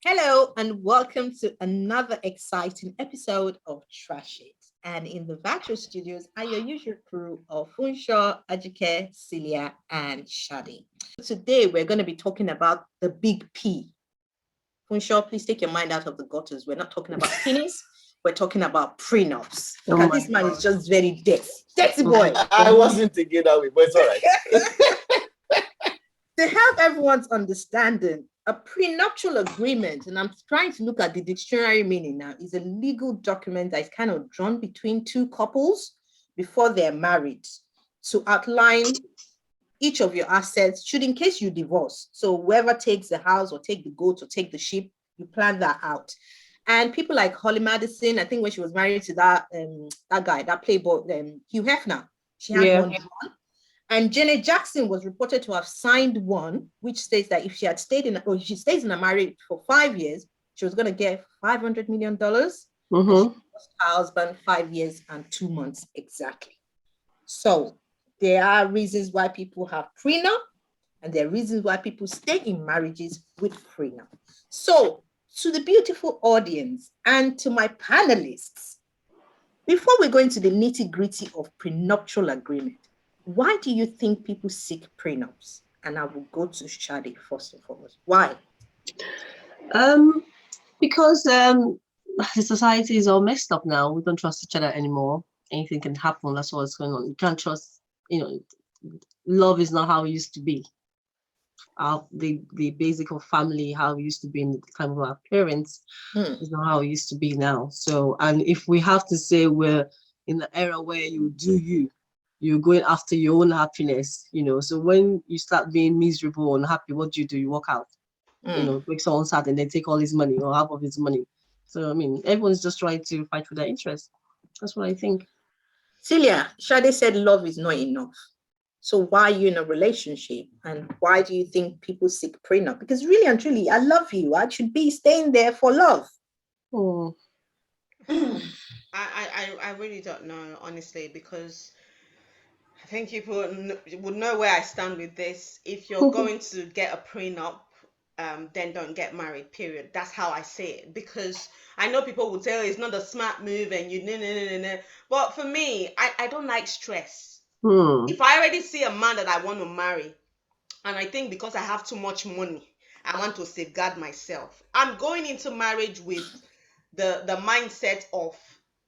Hello and welcome to another exciting episode of Trash It. And in the virtual studios are your usual crew of Funshaw, Ajike, Celia, and Shadi. Today we're going to be talking about the big P. Funshaw, please take your mind out of the gutters. We're not talking about penis. We're talking about prenups. Oh Because my this man God. is just very dirty. Dirty boy. I wasn't thinking that way, but it's all right. To help everyone's understanding, a prenuptial agreement, and I'm trying to look at the dictionary meaning now, is a legal document that is kind of drawn between two couples before they're married to outline each of your assets, should in case you divorce. So whoever takes the house or take the goat or take the sheep, you plan that out. And people like Holly Madison, I think when she was married to that guy, that playboy, Hugh Hefner, she had one. And Janet Jackson was reported to have signed one, which states that if she had stayed in, or if she stays in a marriage for 5 years, she was going to get $500 million. Mm-hmm. Her husband 5 years and 2 months exactly. So there are reasons why people have prenup, and there are reasons why people stay in marriages with prenup. So to the beautiful audience and to my panelists, before we go into the nitty-gritty of prenuptial agreement, why do you think people seek prenups? And I will go to Shadi first and foremost. Why? Because the society is all messed up now. We don't trust each other anymore. Anything can happen. That's what's going on. You can't trust. Love is not how it used to be. The basic of family, how it used to be in the time of our parents, is not how it used to be now. So, and if we have to say we're in the era where you're going after your own happiness, so when you start being miserable or unhappy, what do? You walk out, break someone's heart and then take all his money or half of his money. So, I mean, everyone's just trying to fight for their interest. That's what I think. Celia, Shadi said love is not enough. So why are you in a relationship? And why do you think people seek prenup? Because really and truly, I love you. I should be staying there for love. Oh. I really don't know, honestly, because I think people would know where I stand with this. If you're going to get a prenup, then don't get married, period. That's how I say it. Because I know people would say, oh, it's not a smart move and you, no, no, no, no, no. But for me, I don't like stress. If I already see a man that I want to marry, and I think because I have too much money, I want to safeguard myself, I'm going into marriage with the mindset of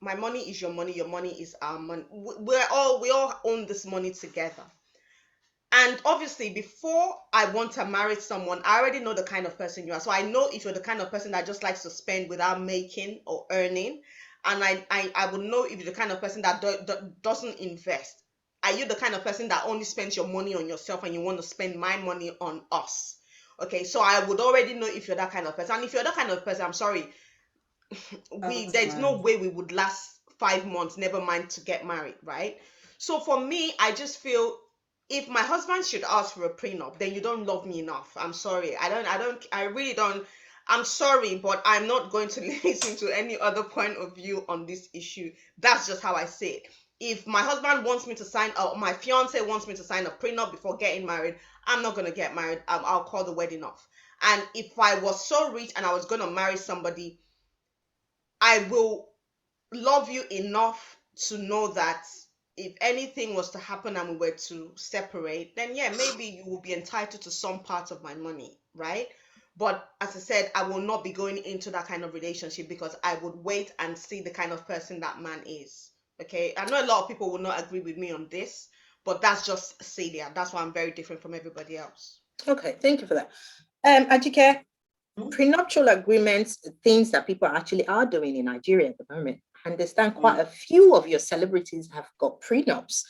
my money is your money is our money. We all own this money together. And obviously, before I want to marry someone, I already know the kind of person you are. So I know if you're the kind of person that just likes to spend without making or earning. And I would know if you're the kind of person that doesn't invest. Are you the kind of person that only spends your money on yourself and you want to spend my money on us? Okay, so I would already know if you're that kind of person. And if you're that kind of person, I'm sorry, there's no way we would last 5 months, never mind to get married, right? So for me, I just feel if my husband should ask for a prenup, then you don't love me enough. I'm sorry. I really don't. I'm sorry, but I'm not going to listen to any other point of view on this issue. That's just how I say it. If my husband wants me to sign, or my fiance wants me to sign a prenup before getting married, I'm not going to get married. I'll call the wedding off. And if I was so rich and I was going to marry somebody, I will love you enough to know that if anything was to happen and we were to separate, then yeah, maybe you will be entitled to some part of my money, right? But as I said, I will not be going into that kind of relationship because I would wait and see the kind of person that man is. Okay, I know a lot of people will not agree with me on this, but that's just Celia. That's why I'm very different from everybody else. Okay, thank you for that. Ajike, prenuptial agreements, things that people actually are doing in Nigeria at the moment. I understand quite a few of your celebrities have got prenups.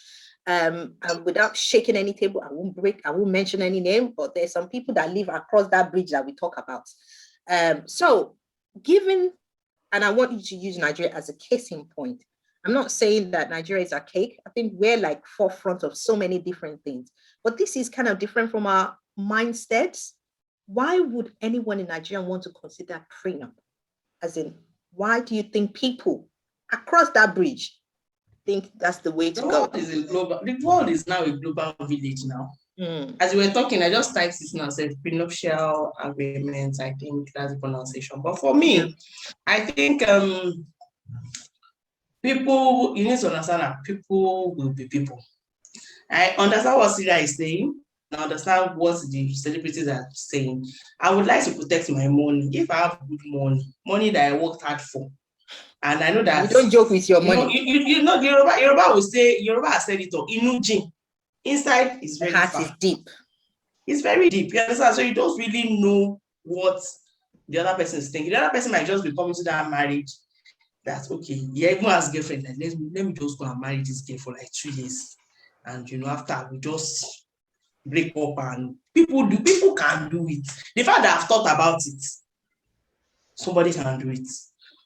And without shaking any table, I won't mention any name, but there's some people that live across that bridge that we talk about. So given, and I want you to use Nigeria as a case in point. I'm not saying that Nigeria is archaic. I think we're like forefront of so many different things, but this is kind of different from our mindsets. Why would anyone in Nigeria want to consider prenup? As in, why do you think people across that bridge think that's the way to go? The world is now a global village now. As we were talking, I just typed it now, said prenuptial agreements. I think that's the pronunciation. But for me, I think people, you need to understand that people will be people. I understand what Syria is saying. I understand what the celebrities are saying. I would like to protect my money. If I have good money that I worked hard for, and I know that you don't joke with your money. You know, Yoruba will say, Yoruba has said it all. Inujin, inside is very heart far. is deep. It's very deep. You understand? So you don't really know what the other person is thinking. The other person might just be coming to that marriage. That's okay. Yeah, even as girlfriend, like, let me just go and marry this girl for like 2 years. And after we just break up, and people can do it. The fact that I've thought about it, somebody can do it.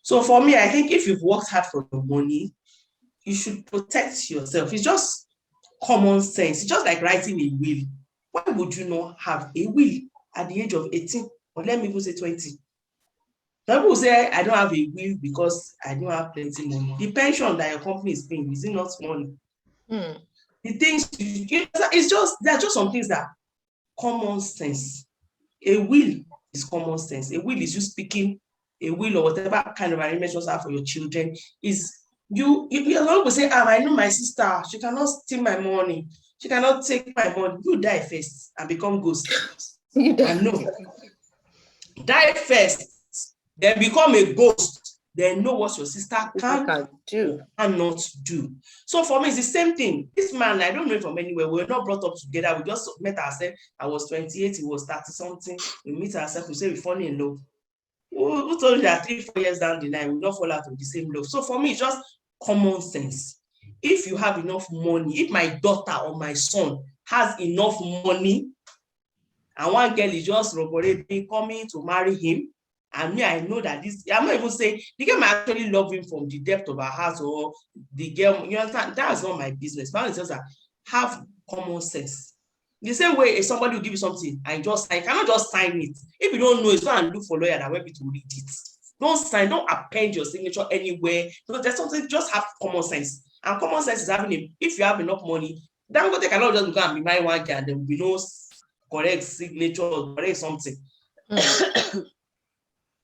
So for me, I think if you've worked hard for your money, you should protect yourself. It's just common sense. It's just like writing a will. Why would you not have a will at the age of 18, or let me even say 20? Some people say I don't have a will because I don't have plenty money. The pension that your company is paying, is it not money? The things it's just, there are just some things that common sense. A will is common sense. A will is you speaking, a will or whatever kind of arrangement you have for your children is you will say, I know my sister, she cannot steal my money, she cannot take my money. You die first and become ghost. And no, die first, then become a ghost, then know what your sister can do, cannot do. So for me, it's the same thing. This man, I don't know from anywhere. We were not brought up together. We just met ourselves. I was 28, he was 30 something. We meet ourselves, we say we fall in love. Who told you that 3-4 years down the line we will not fall out of the same love? So for me, it's just common sense. If you have enough money, if my daughter or my son has enough money, and one girl is just coming to marry him, and me, I know that this, I'm not even saying the girl might actually love him from the depth of her heart, or the girl, you understand, that's not my business. But it's just that have common sense. The same way if somebody will give you something and I cannot just sign it. If you don't know it, go and look for a lawyer that will be to read it. Don't sign, don't append your signature anywhere, because there's something, just have common sense. And common sense is if you have enough money, then go take a lot, just go and be married one girl, and there will be no correct signature or correct something.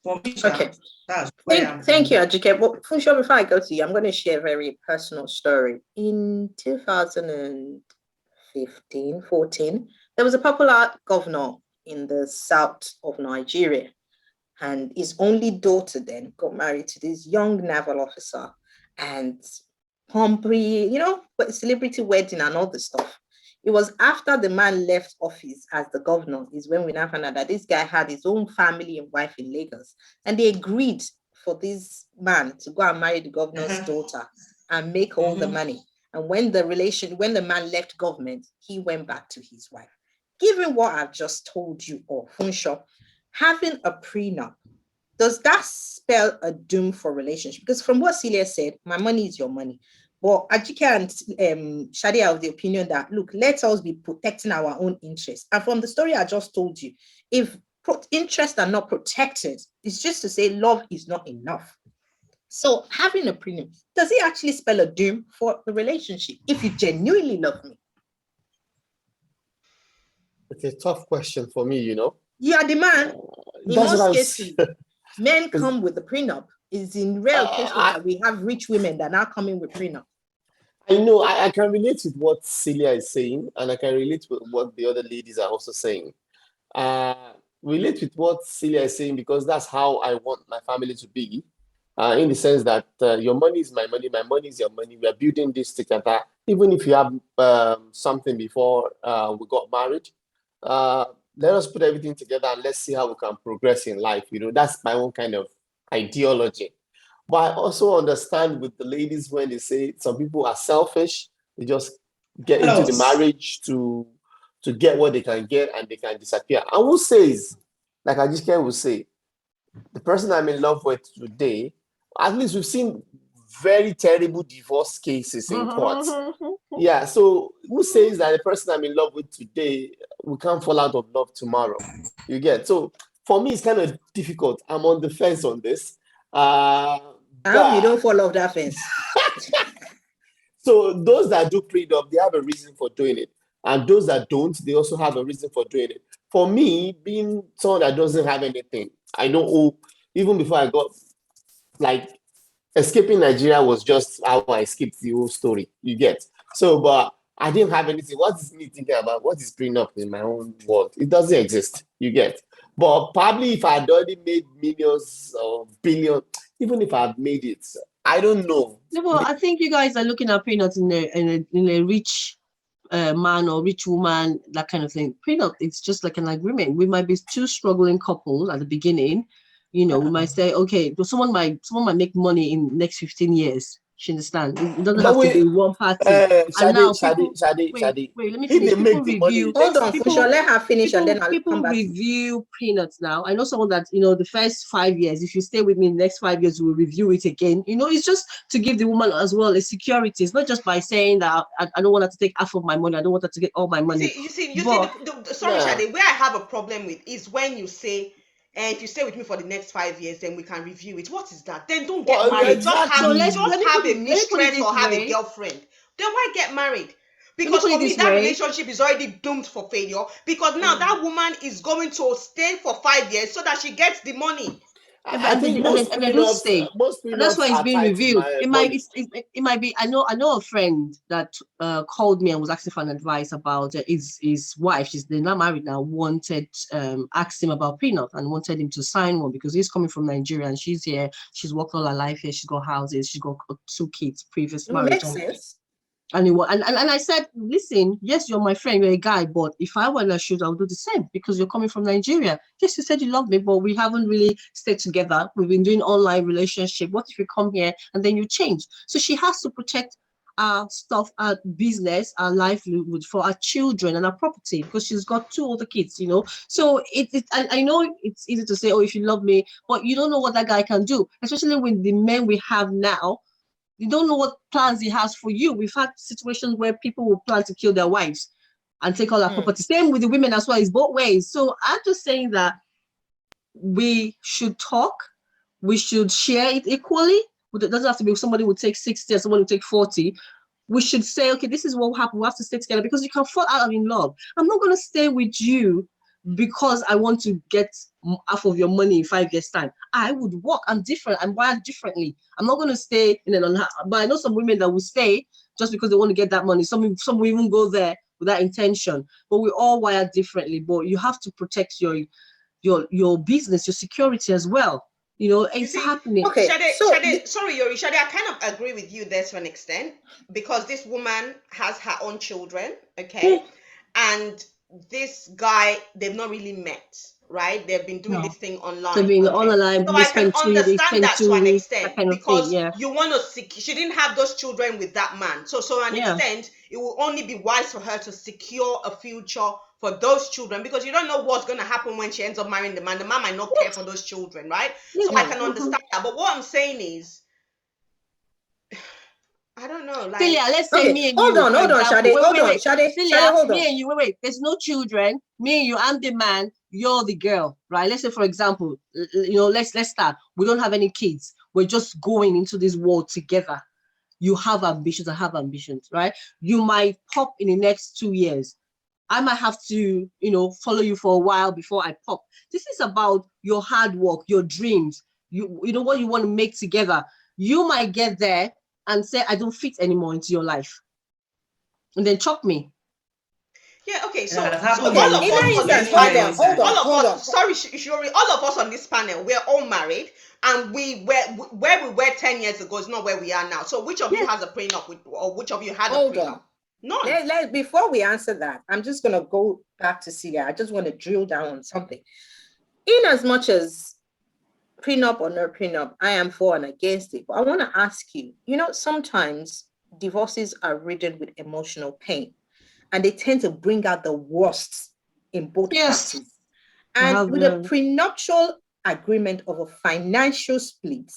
For me, okay. Thank you, Ajike. But for sure, before I go to you, I'm going to share a very personal story. In 2015, 14, there was a popular governor in the south of Nigeria, and his only daughter then got married to this young naval officer, and pompery, celebrity wedding and all the stuff. It was after the man left office as the governor is when we now found out that this guy had his own family and wife in Lagos, and they agreed for this man to go and marry the governor's daughter and make all the money. And when the man left government, he went back to his wife. Given what I've just told you, or Funsho, having a prenup, does that spell a doom for relationship? Because from what Celia said, my money is your money. But Ajike and Shadi are of the opinion that, look, let us be protecting our own interests. And from the story I just told you, if interests are not protected, it's just to say love is not enough. So having a prenup, does it actually spell a doom for the relationship if you genuinely love me? It's a tough question for me, You are the man. In most cases, men come with the prenup. It's in rare cases that we have rich women that are now coming with prenup. I know, I can relate with what Celia is saying, and I can relate with what the other ladies are also saying. Relate with what Celia is saying because that's how I want my family to be, in the sense that your money is my money is your money. We are building this together. Even if you have something before we got married, let us put everything together and let's see how we can progress in life. That's my own kind of ideology. But I also understand with the ladies when they say some people are selfish, they just get into the marriage to get what they can get and they can disappear. And who says, like Ajike will say, the person I'm in love with today, at least we've seen very terrible divorce cases in court. Yeah, so who says that the person I'm in love with today, we can't fall out of love tomorrow? You get? So for me, it's kind of difficult. I'm on the fence on this. I hope you don't fall off that fence. So those that do prenup, they have a reason for doing it. And those that don't, they also have a reason for doing it. For me, being someone that doesn't have anything, I don't owe, even before I got, like, escaping Nigeria was just how I escaped the whole story, you get. So, but I didn't have anything. What is me thinking about? What is prenup in my own world? It doesn't exist, you get. But probably if I had already made millions or billions, even if I had made it, I don't know. No, but I think you guys are looking at prenup in a rich man or rich woman, that kind of thing. Prenup, it's just like an agreement. We might be two struggling couples at the beginning. You know, we might say, okay, so someone might make money in the next 15 years. You understand? It doesn't But have to wait, be one party. And now people, wait, Shadi, let me if finish. they People make the money review, in Hold next on, 15 Funsho, let her finish and then I'll people come back to you. review peanuts now. I know someone that, you know, the first 5 years, if you stay with me in the next 5 years, we'll review it again. You know, it's just to give the woman as well a security. It's not just by saying that I don't want her to take half of my money. I don't want her to get all my money. You see, But sorry, Nah. Shade, where I have a problem with is when you say, and if you stay with me for the next 5 years, then we can review it. What is that? Then don't get Well, married. so exactly. let Just me have put a it let me put it mistress this or have a way. girlfriend. Then why get married? Let me Because put it for me, this that way. relationship is already doomed for failure. Because now that woman is going to stay for 5 years so that she gets the money. I think And they don't stay. most And that's prenups why it's are being tied to reviewed. my It might money. it might be. I know a friend that called me and was asking for an advice about his wife. They're not married now. Wanted asked him about prenup and wanted him to sign one because he's coming from Nigeria and she's here. She's worked all her life here. She's got houses. She's got 2 kids, previous marriage. Makes sense. And I said, listen, yes, you're my friend, you're a guy, but if I were in a shoes, I would do the same because you're coming from Nigeria. Yes, you said you love me, but we haven't really stayed together. We've been doing online relationship. What if you come here and then you change? So she has to protect our stuff, our business, our livelihood for our children and our property because she's got 2 older kids, you know. So I know it's easy to say, oh, if you love me, but you don't know what that guy can do, especially with the men we have now. You don't know what plans he has for you. We've had situations where people will plan to kill their wives and take all our property. Same with the women as well. It's both ways. So I'm just saying that we should talk. We should share it equally. It doesn't have to be somebody will take 60 and somebody will take 40. We should say, okay, this is what will happen. We have to stay together because you can fall out of in love. I'm not going to stay with you because I want to get half of your money in 5 years' time. I would work. I'm different. I'm wired differently. I'm not going to stay in an but I know some women that will stay just because they want to get that money. Some will even go there with that intention. But we all wired differently. But you have to protect your business, your security as well. You know, it's happening. Okay, sorry, Yori, Shade, I kind of agree with you there to an extent because this woman has her own children, okay? And this guy, they've not really met, right? They've been doing this thing online. So being okay? online, So they I can spend 3 days, understand spend that 2 to an weeks, extent that kind of because thing. Yeah. you want to she didn't have those children with that man. So an extent, it will only be wise for her to secure a future for those children because you don't know what's going to happen when she ends up marrying the man. The man might not care for those children, right? So I can understand that. But what I'm saying is, I don't know. Like, Celia, let's say me and hold you, on, for example. Shade, Wait. Celia, hold on. me and you, wait. There's no children. Me and you, I'm the man, you're the girl, right? Let's say, for example, you know, let's start. We don't have any kids. We're just going into this world together. You have ambitions, I have ambitions, right? You might pop in the next 2 years. I might have to, you know, follow you for a while before I pop. This is about your hard work, your dreams, you know what you want to make together. You might get there and say, I don't fit anymore into your life. And then chop me. yeah, okay, so, Yeah, so happened all Okay, of in us that on instance, this panel, hold on. Sorry, Shuri, all of us on this panel, we're all married, and where we were 10 years ago is not where we are now. So which of you has a prenup with, or which of you had a prenup? None. Before we answer that, I'm just going to go back to Celia. I just want to drill down on something. In as much as prenup or no prenup, I am for and against it. But I want to ask you, you know, sometimes divorces are ridden with emotional pain and they tend to bring out the worst in both parties. And with a prenuptial agreement of a financial split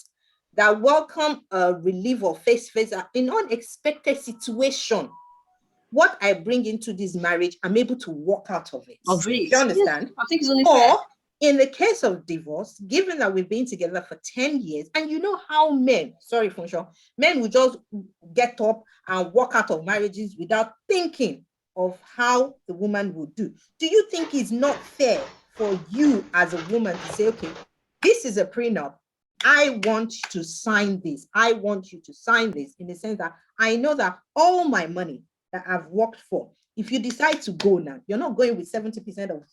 that welcome a relief or face in unexpected situation, what I bring into this marriage, I'm able to walk out of it. Do you understand? Yes, I think it's only fair. In the case of divorce, given that we've been together for 10 years, and you know how men will just get up and walk out of marriages without thinking. of how the woman would do. Do you think it's not fair for you as a woman to say, okay, this is a prenup. I want to sign this. I want you to sign this in the sense that I know that all my money that I've worked for, if you decide to go now, you're not going with 70% of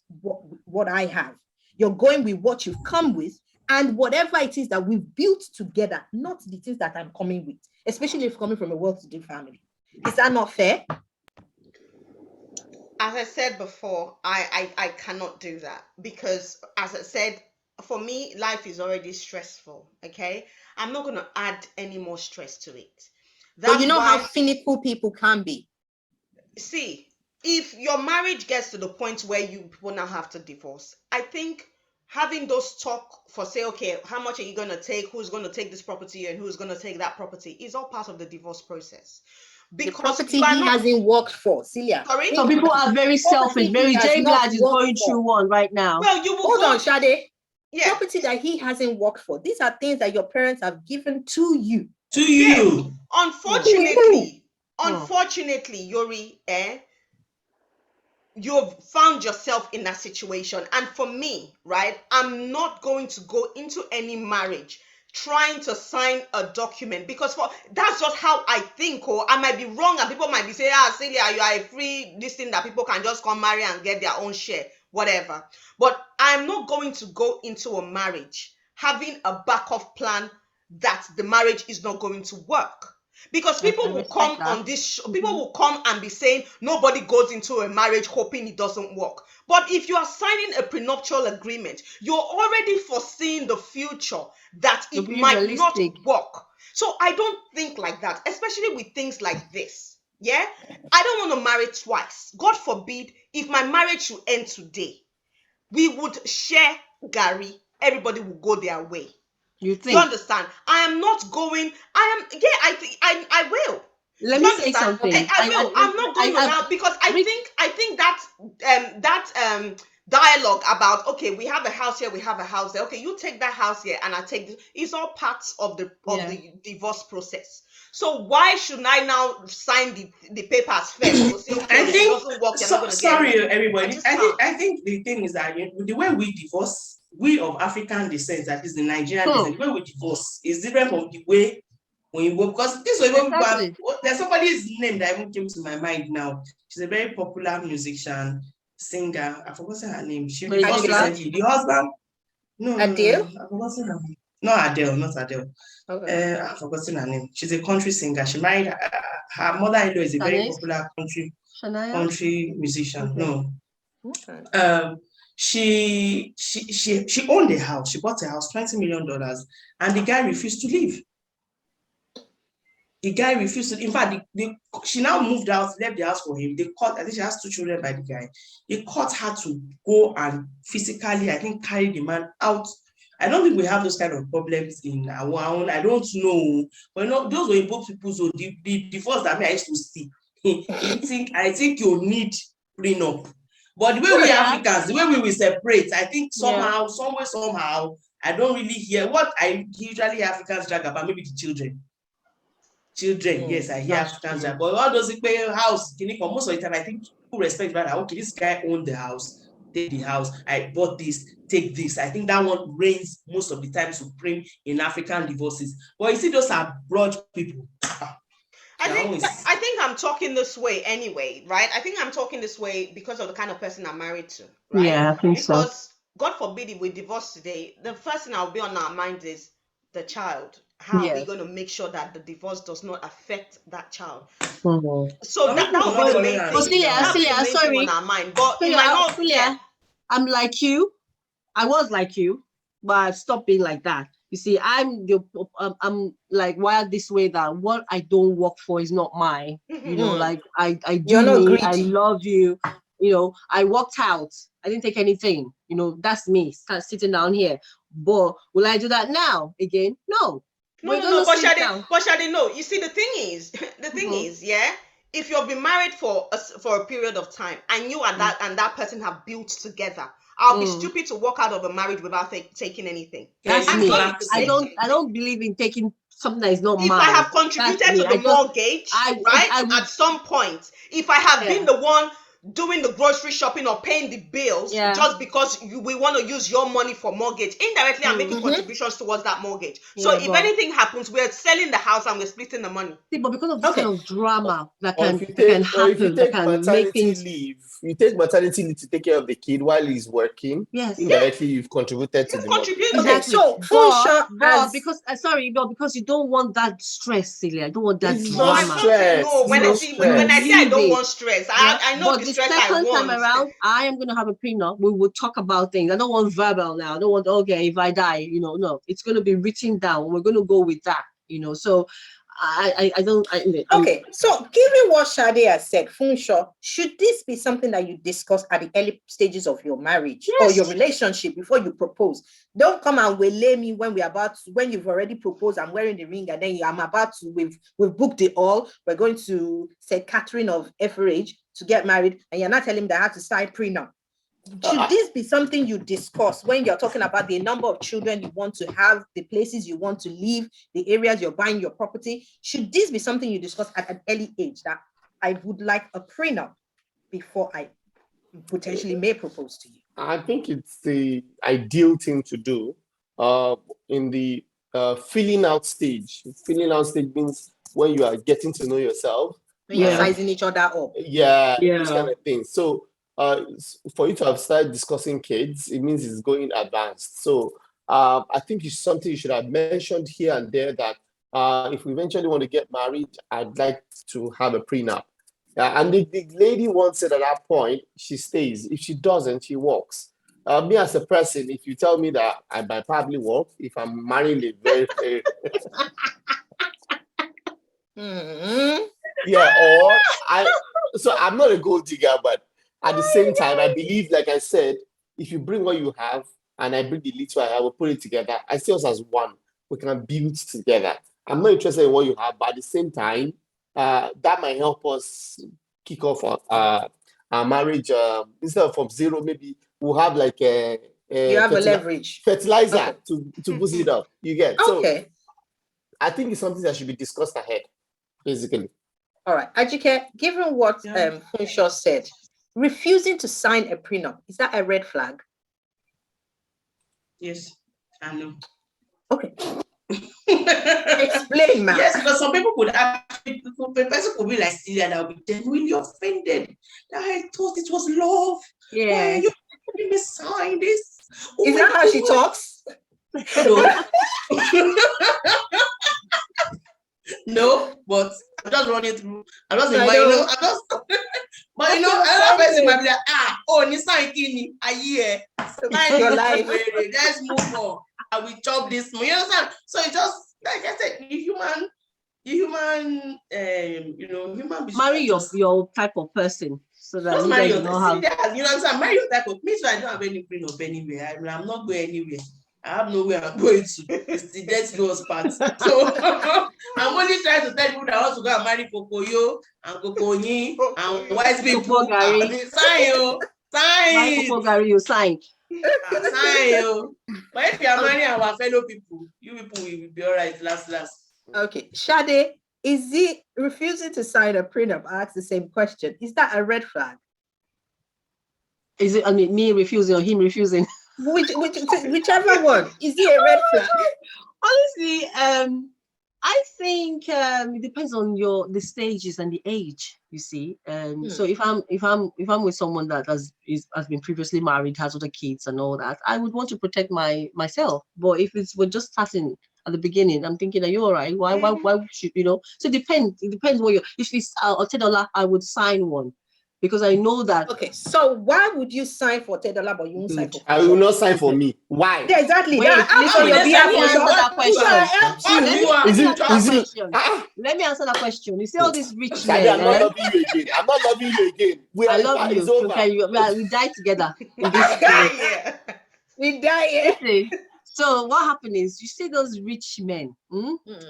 what I have. You're going with what you've come with and whatever it is that we've built together, not the things that I'm coming with, especially if coming from a well-to-do family. Is that not fair? As I said before, I cannot do that because, as I said, for me, life is already stressful. Okay, I'm not going to add any more stress to it. But you know how finical people can be. See, if your marriage gets to the point where you will now have to divorce, I think having those talk for say, okay, how much are you going to take? Who's going to take this property and who's going to take that property is all part of the divorce process. Because the property he hasn't worked for, Celia. Sorry? Some people are very selfish, very J Glad is going through one right now. Well, you will hold on, Shade. Yeah. Property that he hasn't worked for. These are things that your parents have given to you. To you. Yes. Unfortunately, Yori, you've found yourself in that situation. And for me, right, I'm not going to go into any marriage trying to sign a document because that's just how I think. Or I might be wrong and people might be saying, Celia, you are a free this thing that people can just come marry and get their own share, whatever. But I'm not going to go into a marriage having a backup plan that the marriage is not going to work. Because people will come on this show, people will come and be saying nobody goes into a marriage hoping it doesn't work. But if you are signing a prenuptial agreement, you're already foreseeing the future that it might not work. So I don't think like that, especially with things like this. Yeah, I don't want to marry twice. God forbid, if my marriage should end today, we would share Gary. Everybody will go their way. You think? You understand? I am not going. I will. Let me say something. I will. I'm not going around because I think that dialogue about, okay, we have a house here, we have a house there. Okay, you take that house here and I take this. It's all parts of the divorce process. So why shouldn't I now sign the papers first? Say, okay, I think. it doesn't work, Sorry, everybody. I think the thing is that the way we divorce, we of African descent, that is the Nigerian descent, the way we divorce is different from the way we work. Because this way, there's somebody's name that even came to my mind now. She's a very popular musician, singer. I forgot her name. She divorced recently. The husband. No, Adele? I forgot her name. Not Adele. Okay. I've forgotten her name. She's a country singer. She married her mother-in-law is a very popular country musician. Okay. No. Okay. She owned a house. She bought a house, $20 million, and the guy refused to leave. The guy refused to. In fact, she now moved out, left the house for him. They caught. I think she has 2 children by the guy. They caught her to go and physically, I think, carry the man out. I don't think we have those kind of problems in our own. I don't know, but those were both people. So the divorce that I used to see, I think you need prenup. But the way we Africans, the way we will separate, I think somehow, somehow, I don't really hear what I usually Africans drag about, maybe the children. Yes, I hear Africans drag. But all those house, most of the time, I think people respect that. Okay, this guy owned the house, take the house. I bought this, take this. I think that one reigns most of the time supreme in African divorces. But you see, those are broad people. I think I'm talking this way anyway, right? I think I'm talking this way because of the kind of person I'm married to, right? Yeah, I think so. Because God forbid if we divorce today, the first thing I'll be on our mind is the child. How are we going to make sure that the divorce does not affect that child? Mm-hmm. So that would be the main thing. Sorry. On our mind, but it might not. Yeah. I'm like you. I was like you, but I've stopped being like that. You see, I'm like wired this way that what I don't work for is not mine. You know, like I do me, I love you. You know, I worked out. I didn't take anything. You know, that's me sitting down here. But will I do that now again? No. No. But Shadi, no. You see, the thing is, yeah. If you've been married for a period of time and you and that person have built together, I'll be stupid to walk out of a marriage without taking anything. That's me. I don't believe in taking something that is not if mine. I have contributed to the mortgage, at some point, if I have been the one doing the grocery shopping or paying the bills just because we want to use your money for mortgage, indirectly I'm making contributions towards that mortgage. So if anything happens, we're selling the house and we're splitting the money. See, but because of this kind of drama that Or can if you take, happen, or if you take that can make maternity things. leave, you take maternity leave to take care of the kid while he's working. Yes. Indirectly, you've contributed to the mortgage. Exactly. So because you don't want that stress, Celia. I don't want that It's drama. not stress. No, when I say I don't want stress, I know the stress I want. But the second time around, I am going to have a prenup. We will talk about things. I don't want verbal now. I don't want, okay, if I die, no, it's going to be written down. We're going to go with that, so okay, so given what Shade has said, Funsho, should this be something that you discuss at the early stages of your marriage or your relationship before you propose? Don't come and waylay me when when you've already proposed, I'm wearing the ring, and then I'm about to, we've booked it all. We're going to St. Catherine of Efferage to get married, and you're not telling me that I have to sign prenup. Should this be something you discuss when you're talking about the number of children you want to have, the places you want to live, the areas you're buying your property? Should this be something you discuss at an early age, that I would like a prenup before I potentially may propose to you? I think it's the ideal thing to do in the filling out stage. Filling out stage means when you are getting to know yourself. When you're sizing each other up. Those kind of things. So for you to have started discussing kids, it means it's going advanced. So I think it's something you should have mentioned here and there, that if we eventually want to get married, I'd like to have a prenup. And the lady once said at that point, she stays. If she doesn't, she walks. Me as a person, if you tell me that, I might probably walk if I'm marrying a very, very so I'm not a gold digger, but at the same time, I believe, like I said, if you bring what you have and I bring the little I have, we'll put it together. I see us as one. We can build together. I'm not interested in what you have, but at the same time, that might help us kick off our marriage. Instead of from zero, maybe we'll have like a leverage fertilizer to boost it up. You get so. I think it's something that should be discussed ahead, basically. All right, Ajike, given what Funsho said, refusing to sign a prenup, is that a red flag? Yes, I know. Okay. Explain, ma'am. Yes, because some people could actually, the person could be like Celia, and I'll be genuinely offended. I thought it was love. Yeah. Why are you making me sign this? Is that how she talks? No. No, but I'm just running through. I'm just in my, I'm just. But another person might be like, ni sign kini, sign your life. Let's move on. I will chop this. You understand? So it's just like I said, human being. Marry your type of person, so that just you marry guys don't have. You know what I'm saying? Marry your type of me, so I don't have any prenup anywhere. I'm not going anywhere. I have nowhere I'm going to. It's the death goes part. So I'm only trying to tell people that I want to go and marry Kokoyo and Kokonyi and wise people. Sign. Gary, you sign. Sign. But if you are marrying our fellow people, you people will be all right. Last. Okay, Shade, is he refusing to sign a prenup? I asked the same question. Is that a red flag? Is it? I mean, me refusing or him refusing? Whichever one. Is he a red flag? Honestly, I think it depends on the stages and the age. You see, so if I'm with someone that has been previously married, has other kids and all that, I would want to protect myself. But if we're just starting at the beginning, I'm thinking, are you all right? Why should So it depends. It depends what if it's $10, I would sign one. Because I know that. Okay, so why would you sign for $10 but you won't sign for? I will not sign for me. Why? Yeah, exactly. Wait, let me answer that question. You see all these rich men. I'm not loving you again. I'm not loving you again. I love you. Okay, we die together. We die. So what happened is, you see those rich men.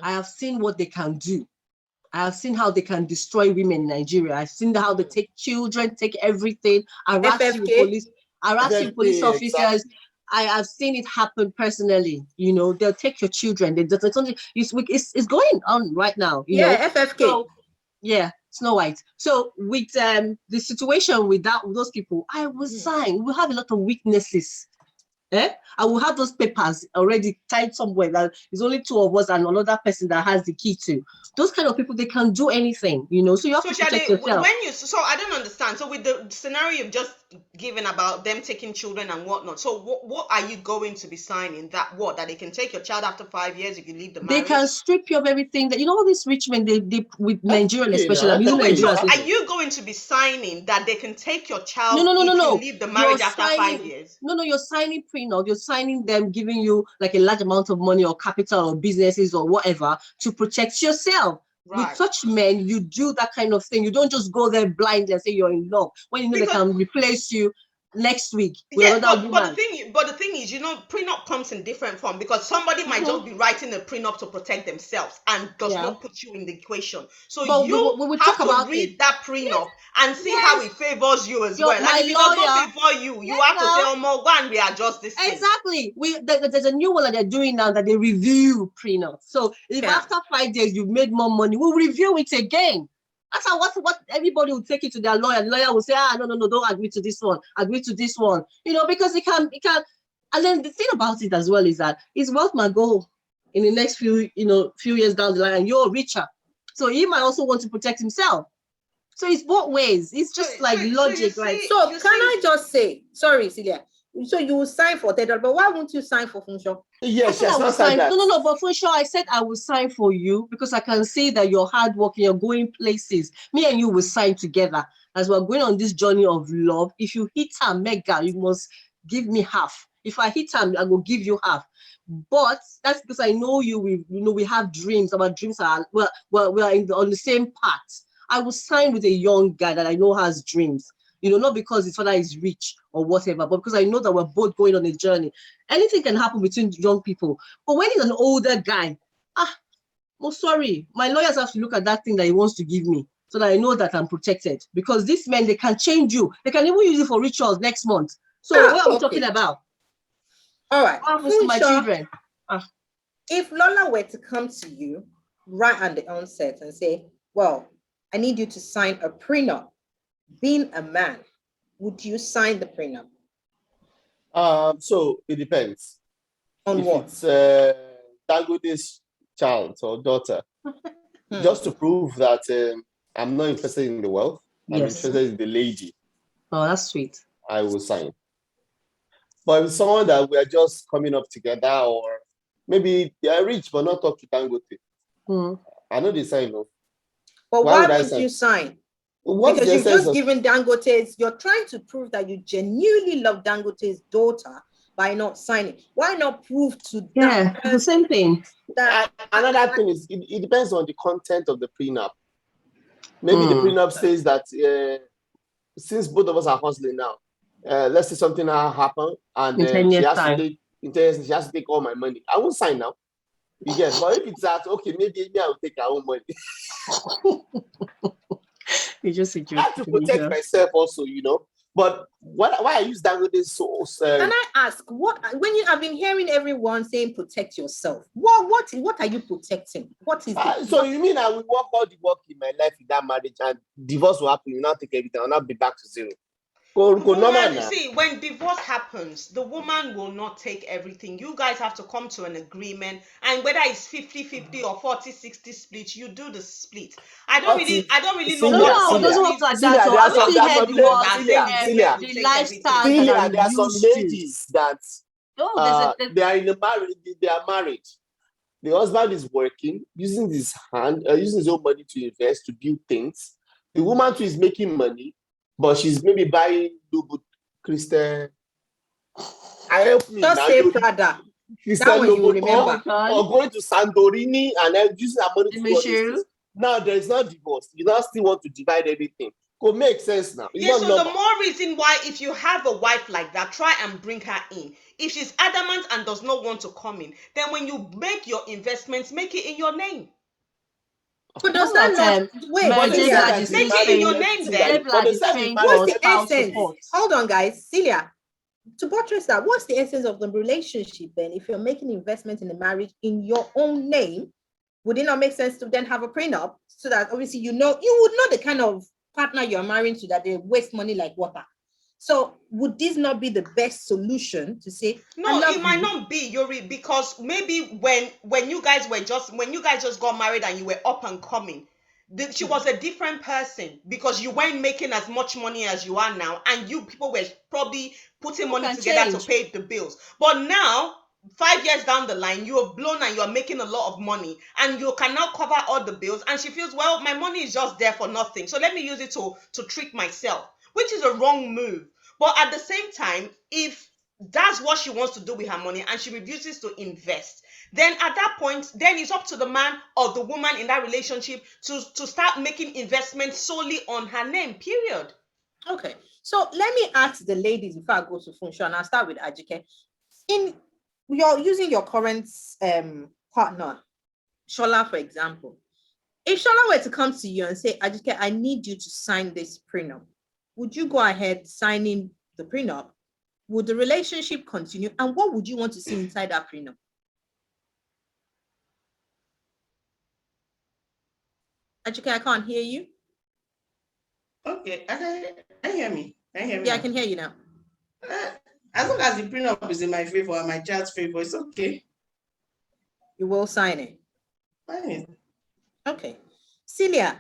I have seen what they can do. I have seen how they can destroy women in Nigeria. I've seen how they take children, take everything, harass you police officers, I have seen it happen personally. You know, they'll take your children. It's going on right now. You know, FFK. So, yeah, Snow White. So with the situation with those people, I will sign. We have a lot of witnesses. I will have those papers already tied somewhere that it's only two of us and another person that has the key to. Those kind of people, they can do anything, you know. So you have to protect yourself. So I don't understand. So with the scenario you've just given about them taking children and whatnot, so what are you going to be signing? That they can take your child after 5 years if you leave the marriage? They can strip you of everything. That, you know, all these rich men, they with Nigerian especially. I'm using Nigeria. So are you going to be signing that they can take your child no, if you leave the marriage after 5 years? No, you're signing prenup. You're signing them giving you like a large amount of money or capital or businesses or whatever to protect yourself. Right. With such men, you do that kind of thing. You don't just go there blind and say you're in love when you know they can replace you next week with another woman. But the thing is, you know, prenup comes in different form because somebody might just be writing a prenup to protect themselves and does not put you in the equation. So we have to read that prenup and see how it favors you as well. And if it does not favor you, you have to say, oh, more, go and readjust this thing. Exactly. There's a new one that they're doing now that they review prenup. So if after 5 days you've made more money, we'll review it again. That's how what everybody will take it to their lawyer. The lawyer will say, no, don't agree to this one. Agree to this one. You know, because it can. And then the thing about it as well is that his wealth might go in the next few years down the line, and you're richer. So he might also want to protect himself. So it's both ways. It's just logic, right? So can I just say, sorry, Celia. So you will sign for that, but why won't you sign for Funsho? Yes, I will sign. No, but Funsho, I said I will sign for you because I can see that you're hardworking, you're going places. Me and you will sign together as we're going on this journey of love. If you hit her mega, you must give me half. If I hit her, I will give you half. But that's because I know you. We have dreams. Our dreams are we're on the same path. I will sign with a young guy that I know has dreams. You know, not because his father is rich or whatever, but because I know that we're both going on a journey. Anything can happen between young people. But when he's an older guy, sorry, my lawyers have to look at that thing that he wants to give me so that I know that I'm protected. Because these men, they can change you. They can even use you for rituals next month. So what are we talking about? All right. What happens to my children? If Lola were to come to you right at the onset and say, well, I need you to sign a prenup, being a man, would you sign the prenup? So it depends. On if what? It's Dangote's child or daughter, just to prove that I'm not interested in the wealth, I'm interested in the lady. Oh, that's sweet. I will sign. But if it's someone that we are just coming up together, or maybe they are rich but not up to Dangote, I know they sign no. But why would you sign? Because you've just given Dangote's, you're trying to prove that you genuinely love Dangote's daughter by not signing. Why not prove to that? Yeah, the same thing. Another thing is, it depends on the content of the prenup. Maybe the prenup says that since both of us are hustling now, let's say something happened and she has to take all my money. I won't sign now. You get, but if it's that, okay, maybe I will take her own money. You just I have to protect myself also, you know. But why I use Dangote so can I ask, when you have been hearing everyone saying protect yourself, what are you protecting? What is it? So you mean I will work all the work in my life in that marriage and divorce will happen, you now take everything, I'll not be back to zero? See, when divorce happens, the woman will not take everything. You guys have to come to an agreement, and whether it's 50-50 or 40-60 split, you do the split. I don't really know what it doesn't work like that. There are some ladies that they are in a marriage, they are married. The husband is working, using his own money to invest, to build things. The woman too is making money, but she's maybe buying Christian. Just say Prada. That one you remember. Or going to Santorini and using her money to do this. Now there is not divorce. You now still want to divide everything. Could make sense now. So the more reason why, if you have a wife like that, try and bring her in. If she's adamant and does not want to come in, then when you make your investments, make it in your name. But does that not make it in your name then? Hold on, guys. Celia, to buttress that, what's the essence of the relationship then? If you're making investment in the marriage in your own name, would it not make sense to then have a prenup so that obviously you would know the kind of partner you're marrying to, that they waste money like water? So would this not be the best solution to say, No, it might not be, Yuri, because maybe when you guys just got married and you were up and coming, she was a different person because you weren't making as much money as you are now, and you people were probably putting money together to pay the bills. But now, 5 years down the line, you have blown and you are making a lot of money, and you can now cover all the bills. And she feels, well, my money is just there for nothing, so let me use it to treat myself, which is a wrong move. But at the same time, if that's what she wants to do with her money and she refuses to invest, then at that point, then it's up to the man or the woman in that relationship to start making investments solely on her name, period. Okay, so let me ask the ladies before I go to Funsho, and I'll start with Ajike. In you're using your current partner, Shola, for example. If Shola were to come to you and say, Ajike, I need you to sign this prenup, would you go ahead signing the prenup? Would the relationship continue? And what would you want to see inside that prenup? Ajike, I can't hear you. Okay, can hear me? Can you hear me? Yeah, I can hear you now. As long as the prenup is in my favor and my child's favor, it's okay. You will sign it. Fine. Okay. Celia,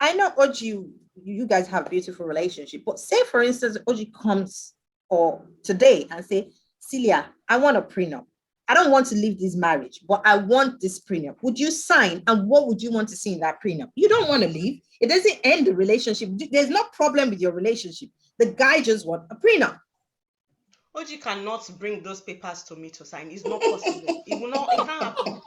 I know Oji, you guys have a beautiful relationship, but say for instance, Oji comes or today and say, Celia, I want a prenup. I don't want to leave this marriage, but I want this prenup. Would you sign? And what would you want to see in that prenup? You don't want to leave. It doesn't end the relationship. There's no problem with your relationship. The guy just wants a prenup. Oji cannot bring those papers to me to sign. It's not possible. It will not. It can't happen.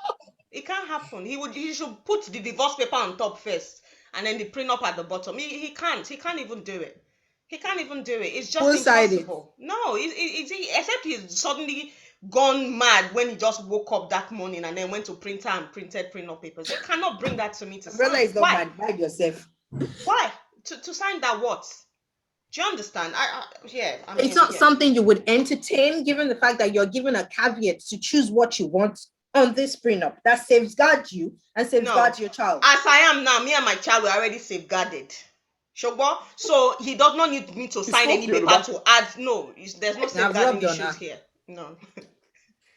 It can't happen. He should put the divorce paper on top first, and then the prenup at the bottom. He can't. He can't even do it. He can't even do it. It's just impossible. No, except he's suddenly gone mad when he just woke up that morning and then went to printer and printed prenup papers. You cannot bring that to me to sign. Brother is not mad. Mind yourself. Why? To sign that what? Do you understand? It's not something you would entertain, given the fact that you're given a caveat to choose what you want on this prenup that safeguards you and safeguards your child. As I am now, me and my child were already safeguarded. Shogbo? So he does not need me to sign any paper to add. No, there's no safeguarding issues here. No.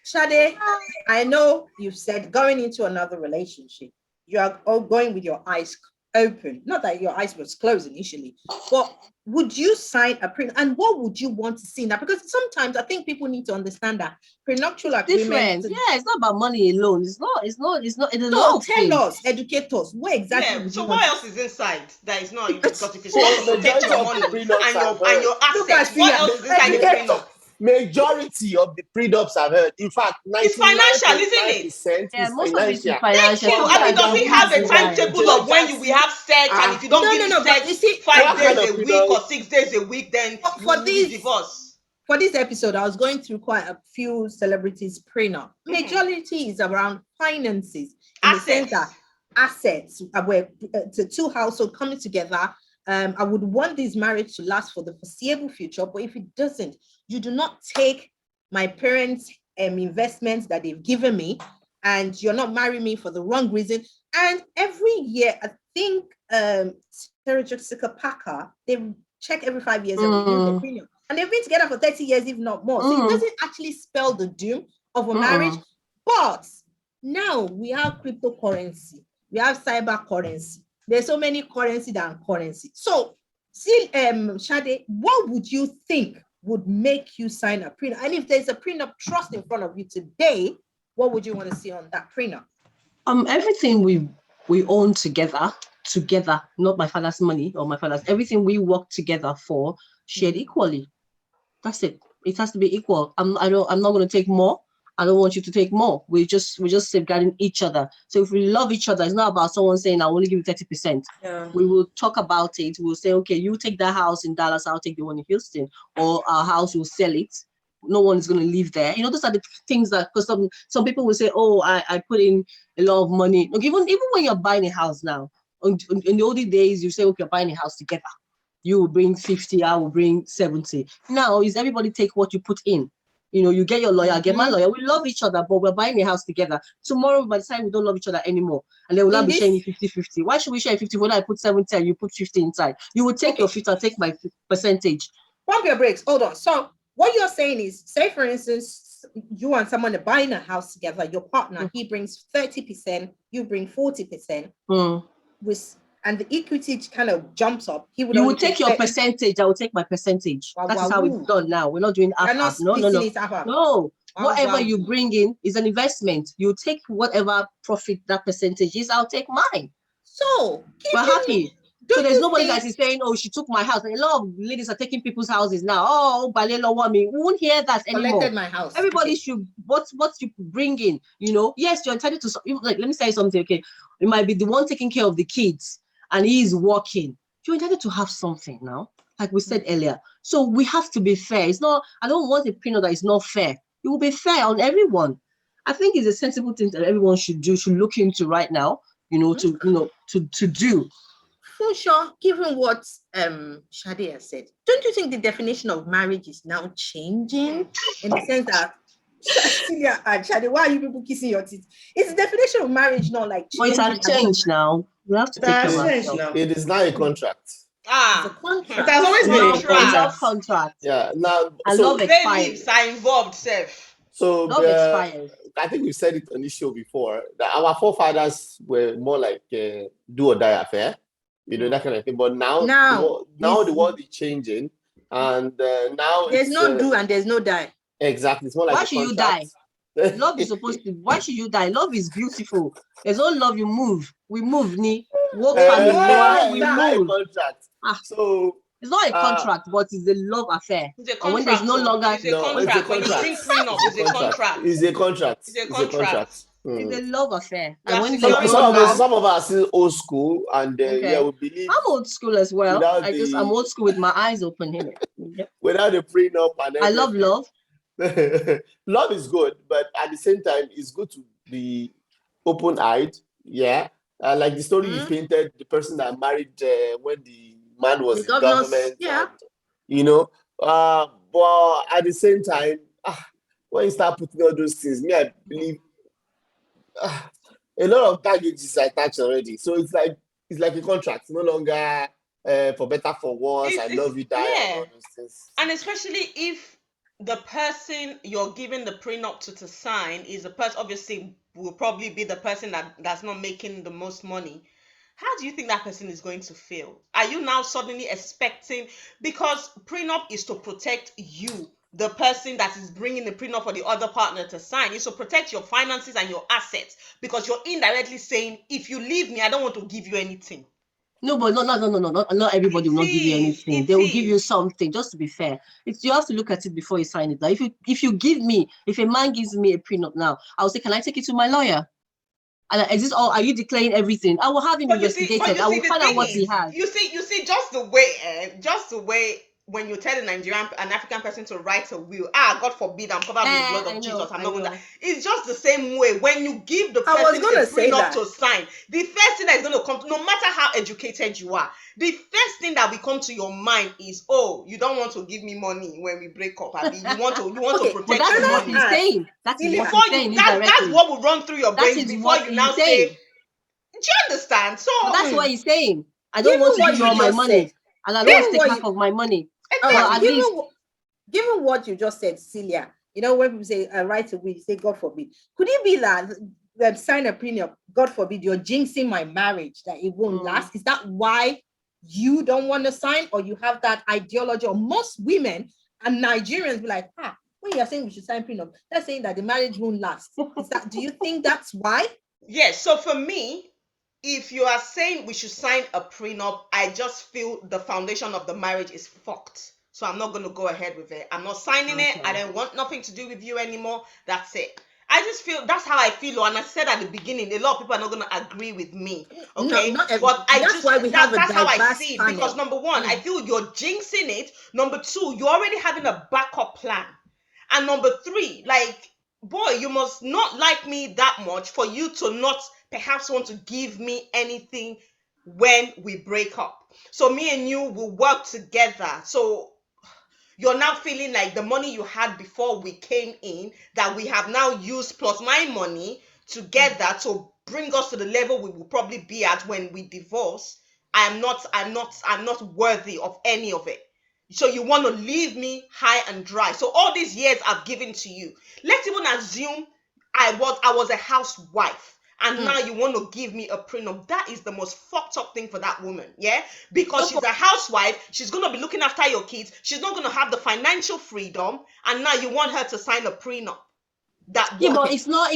Shade, I know you've said going into another relationship, you are all going with your eyes open. Not that your eyes was closed initially, but would you sign a prenup? And what would you want to see in that? Because sometimes I think people need to understand that prenuptial agreement. Yeah, it's not about money alone. It's not. No, tell us, educate us. What exactly? Yeah, so what else is inside that is not? Because if it's not to protect your money and your assets, what else is inside the prenup? Majority of the prenups I've heard, in fact, it's financial, isn't it? Yeah, most of it is financial. Thank you. I mean, does it have a timetable of when we have sex, and if you don't give me sex 5 days a week or 6 days a week, then for this divorce? For this episode, I was going through quite a few celebrities' prenup. Majority is around finances, in the sense that assets were to two households coming together. I would want this marriage to last for the foreseeable future, but if it doesn't, you do not take my parents' investments that they've given me, and you're not marrying me for the wrong reason. And every year, I think Sarah Jessica Parker, they check every 5 years and renew their prenup. And they've been together for 30 years, if not more. So it doesn't actually spell the doom of a marriage. But now we have cryptocurrency, we have cyber currency. There's so many currency than currency. So, Shade, what would you think would make you sign a prenup? And if there's a prenup trust in front of you today, what would you want to see on that prenup? Everything we own together, not my father's money or my father's. Everything we work together for, shared equally. That's it. It has to be equal. I'm not going to take more. I don't want you to take more. We're just safeguarding each other. So if we love each other, it's not about someone saying, I'll only give you 30%. Yeah. We will talk about it. We'll say, okay, you take that house in Dallas, I'll take the one in Houston, or our house will sell it. No one is going to live there. Those are the things that, because some people will say, oh, I put in a lot of money. Look, even when you're buying a house now, in the olden days, you say, okay, you're buying a house together. You will bring 50, I will bring 70. Now is everybody take what you put in. You know, you get your lawyer, I get my lawyer. We love each other, but we're buying a house together. Tomorrow, by the time we don't love each other anymore, and they will not be sharing 50-50. Why should we share 50 when I put 70 and you put 50 inside? You will take your 50 and take my percentage. Pump your brakes. Hold on. So what you're saying is, say for instance, you and someone are buying a house together, your partner, he brings 30%, you bring 40%. And the equity kind of jumps up. You will take your percentage. I will take my percentage. That is how it's done now. We're not doing half. No. No. Whatever you bring in is an investment. You take whatever profit that percentage is. I'll take mine. So we're happy. So there's nobody that is saying, "Oh, she took my house." And a lot of ladies are taking people's houses now. Oh, Balelo Wami. We won't hear that anymore. Collected my house. Everybody should what you bring in. You know, yes, you're entitled to. Like, let me say something. Okay, it might be the one taking care of the kids, and he is working. You're entitled to have something now, like we said earlier. So we have to be fair. It's not. I don't want a prenup that is not fair. It will be fair on everyone. I think it's a sensible thing that everyone should look into right now. To do. For sure, given what Shadi has said, don't you think the definition of marriage is now changing in the sense that Cecilia and Shadi, why are you people kissing your teeth? Is the definition of marriage not like changing? Well, it has changed now. We have to take it. It is now a contract. It's a contract. It has always been a contract. Contract. Yeah. Now, love expires. Are involved, Seth. So love expires. I think we said it on this show before that our forefathers were more like do or die affair, that kind of thing. But now the world is changing, and now there's no do and there's no die. Exactly, it's more like why should you die? Love is supposed to. Why should you die? Love is beautiful. There's no love. You move. We move. Work family. We move. Contract. So. It's not a contract, but it's a love affair. It's a contract. And when there's no longer, it's a contract. When you bring prenup, it's a contract. It's a contract. It's a love affair. And when some of us are old school, and we believe. I'm old school as well. I'm old school with my eyes open here. Without the prenup and everything. I love love. Love is good, but at the same time, it's good to be open-eyed. Yeah, like the story you painted, the person that married when the man was in government. Yeah. And, but at the same time, when you start putting all those things, I believe a lot of baggage is attached already. So it's like a contract, no longer for better for worse. I love you, die. And all those things. And especially if the person you're giving the prenup to sign is a person, obviously will probably be the person that's not making the most money. How do you think that person is going to feel? Are you now suddenly expecting, because prenup is to protect you, the person that is bringing the prenup for the other partner to sign, is to protect your finances and your assets, because you're indirectly saying, if you leave me, I don't want to give you anything. No, but no, not everybody will not give you anything. They will give you something, just to be fair. You have to look at it before you sign it. Now, if a man gives me a prenup now, I'll say, can I take it to my lawyer? And is this all? Are you declaring everything? I will have him investigated. I will find out what he has. You see, just the way when you tell an African person to write a will, God forbid, I'm covered with the blood of Jesus. I'm not going to. It's just the same way when you give the person a prenup to sign. The first thing that is going to come, no matter how educated you are, the first thing that will come to your mind is, oh, you don't want to give me money when we break up. I mean, you want to protect your money. That's what will run through your brain before you now say. Do you understand? So that's what he's saying. I don't want to give you all my money, and I don't want to take half of my money. Given what you just said, Celia, when people say right away, you say God forbid. Could it be that sign a prenup, God forbid, you're jinxing my marriage, that it won't last? Is that why you don't want to sign, or you have that ideology? Or most women and Nigerians be like, when you're saying we should sign prenup, that's saying that the marriage won't last. Do you think that's why? Yes. So for me, if you are saying we should sign a prenup, I just feel the foundation of the marriage is fucked. So I'm not going to go ahead with it. I'm not signing it. I don't want nothing to do with you anymore. That's it. I just feel that's how I feel. And I said at the beginning, a lot of people are not going to agree with me. Okay. But that's how I see it. Because number one, I feel you're jinxing it. Number two, you're already having a backup plan. And number three, boy, you must not like me that much for you to not perhaps want to give me anything when we break up. So me and you will work together. So you're now feeling like the money you had before we came in, that we have now used plus my money together to bring us to the level we will probably be at when we divorce. I'm not worthy of any of it. So you want to leave me high and dry. So all these years I've given to you. Let's even assume I was a housewife, and now you want to give me a prenup. That is the most fucked up thing for that woman, yeah? Because she's a housewife, she's going to be looking after your kids, she's not going to have the financial freedom, and now you want her to sign a prenup. But it's not.